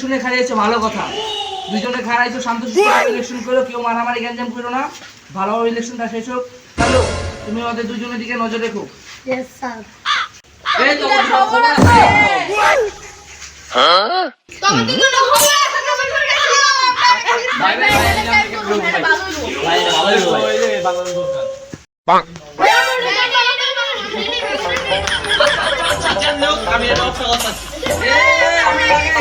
ইলেকশনে খাড়িয়েছো ভালো কথা, দুইজনে খাড়াইছো শান্তশিষ্টভাবে ইলেকশন করো, কেউ মারামারি গ্যাঞ্জাম করো না, ভালোভাবে ইলেকশনটা শেষ হোক। চলো তুমি ওদের দুজনের দিকে নজর রেখো। Yes sir. এই তো খবর আছে। তবে তুই তো খবর আছে কমেন্ট করে গেছিলাম। বাই বাই ভাই বাংলাদেশ দরকার পাক আমি এটা অফ করতে আমি আগে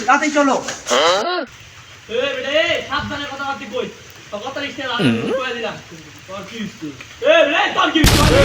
রাতে চলো। বেটে সাবধানে কথা বলতে কই, তো কত লিখতে আমি কই দিলাম তোর কি হইছে? বেটে তোর কি হইছে?